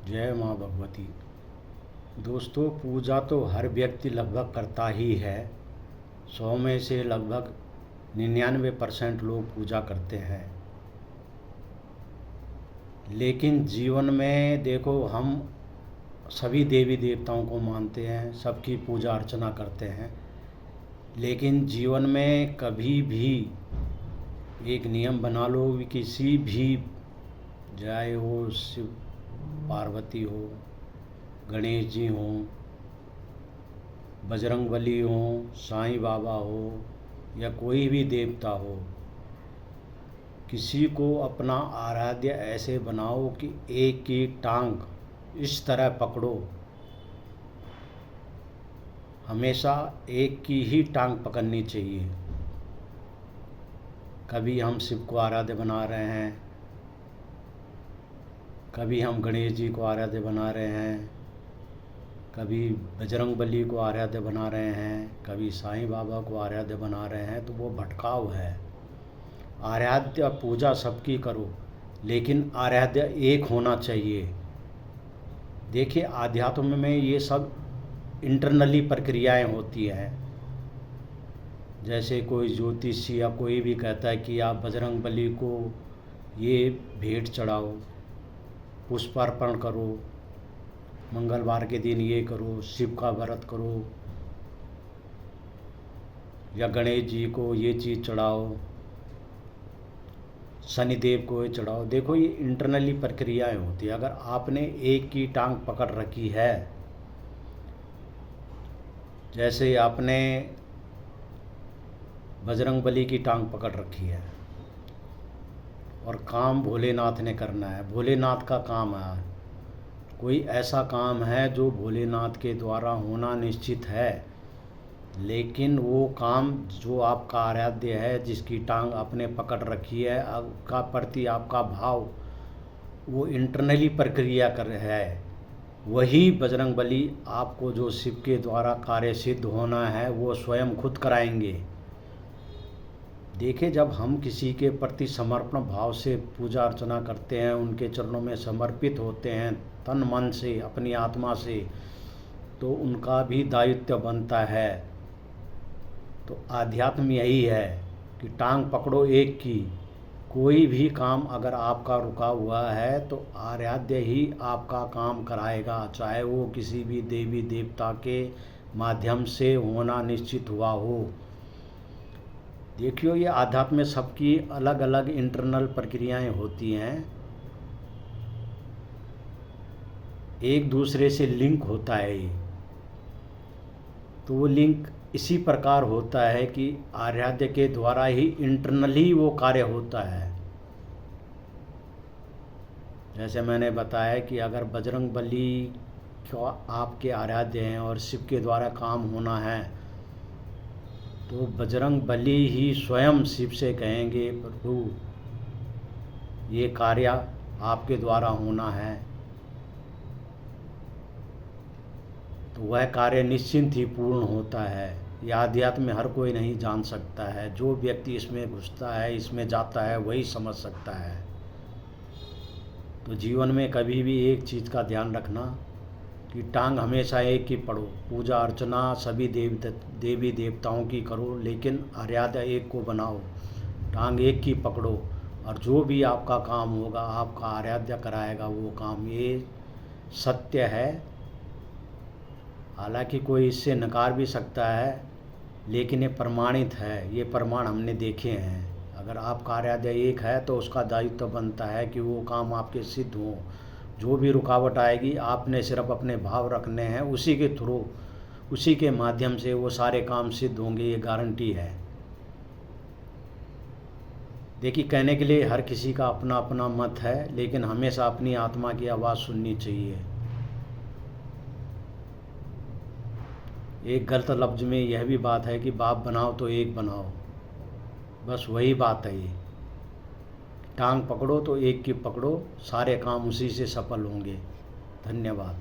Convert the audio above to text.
जय माँ भगवती। दोस्तों, पूजा तो हर व्यक्ति लगभग करता ही है। 100 में से लगभग 99% लोग पूजा करते हैं। लेकिन जीवन में देखो, हम सभी देवी देवताओं को मानते हैं, सबकी पूजा अर्चना करते हैं। लेकिन जीवन में कभी भी एक नियम बना लो कि किसी भी, चाहे वो शिव पार्वती हो, गणेश जी हों, बजरंगबली हों, साईं बाबा हो या कोई भी देवता हो, किसी को अपना आराध्य ऐसे बनाओ कि एक की टांग इस तरह पकड़ो। हमेशा एक की ही टांग पकड़नी चाहिए। कभी हम शिव को आराध्य बना रहे हैं, कभी हम गणेश जी को आराध्य बना रहे हैं, कभी बजरंगबली को आराध्य बना रहे हैं, कभी साईं बाबा को आराध्य बना रहे हैं, तो वो भटकाव है। आराध्य पूजा सबकी करो, लेकिन आराध्य एक होना चाहिए। देखिए, आध्यात्म में ये सब इंटरनली प्रक्रियाएं होती हैं। जैसे कोई ज्योतिषी या कोई भी कहता है कि आप बजरंगबली को ये भेंट चढ़ाओ, पुष्पार्पण करो, मंगलवार के दिन ये करो, शिव का व्रत करो, या गणेश जी को ये चीज़ चढ़ाओ, शनिदेव को ये चढ़ाओ। देखो, ये इंटरनली प्रक्रियाएं होती है। अगर आपने एक की टांग पकड़ रखी है, जैसे आपने बजरंगबली की टांग पकड़ रखी है और काम भोलेनाथ ने करना है, भोलेनाथ का काम है, कोई ऐसा काम है जो भोलेनाथ के द्वारा होना निश्चित है, लेकिन वो काम जो आपका आराध्य है, जिसकी टांग आपने पकड़ रखी है, आपका प्रति आपका भाव वो इंटरनली प्रक्रिया कर है, वही बजरंगबली आपको जो शिव के द्वारा कार्य सिद्ध होना है वो स्वयं खुद कराएंगे। देखिए, जब हम किसी के प्रति समर्पण भाव से पूजा अर्चना करते हैं, उनके चरणों में समर्पित होते हैं तन मन से, अपनी आत्मा से, तो उनका भी दायित्व बनता है। तो आध्यात्म यही है कि टांग पकड़ो एक की। कोई भी काम अगर आपका रुका हुआ है तो आराध्य ही आपका काम कराएगा, चाहे वो किसी भी देवी देवता के माध्यम से होना निश्चित हुआ हो। देखियो, ये आध्यात्म में सबकी अलग अलग इंटरनल प्रक्रियाएं होती हैं, एक दूसरे से लिंक होता है ये। तो वो लिंक इसी प्रकार होता है कि आराध्य के द्वारा ही इंटरनली वो कार्य होता है। जैसे मैंने बताया कि अगर बजरंगबली को आपके आराध्य हैं और शिव के द्वारा काम होना है, तो बजरंगबली ही स्वयं शिव से कहेंगे, प्रभु ये कार्य आपके द्वारा होना है, तो वह कार्य निश्चिंत ही पूर्ण होता है। यह आध्यात्म में हर कोई नहीं जान सकता है। जो व्यक्ति इसमें घुसता है, इसमें जाता है, वही समझ सकता है। तो जीवन में कभी भी एक चीज़ का ध्यान रखना कि टांग हमेशा एक की पढ़ो। पूजा अर्चना सभी देवी देवताओं की करो, लेकिन आराध्य एक को बनाओ, टांग एक की पकड़ो, और जो भी आपका काम होगा आपका आराध्य कराएगा वो काम। ये सत्य है। हालांकि कोई इससे नकार भी सकता है, लेकिन ये प्रमाणित है, ये प्रमाण हमने देखे हैं। अगर आपका आराध्य एक है तो उसका दायित्व बनता है कि वो काम आपके सिद्ध हो। जो भी रुकावट आएगी, आपने सिर्फ अपने भाव रखने हैं, उसी के थ्रू, उसी के माध्यम से वो सारे काम सिद्ध होंगे, ये गारंटी है। देखिए, कहने के लिए हर किसी का अपना अपना मत है, लेकिन हमेशा अपनी आत्मा की आवाज़ सुननी चाहिए। एक गलत लफ्ज़ में यह भी बात है कि बाप बनाओ तो एक बनाओ, बस वही बात है ये। टांग पकड़ो तो एक की पकड़ो, सारे काम उसी से सफल होंगे। धन्यवाद।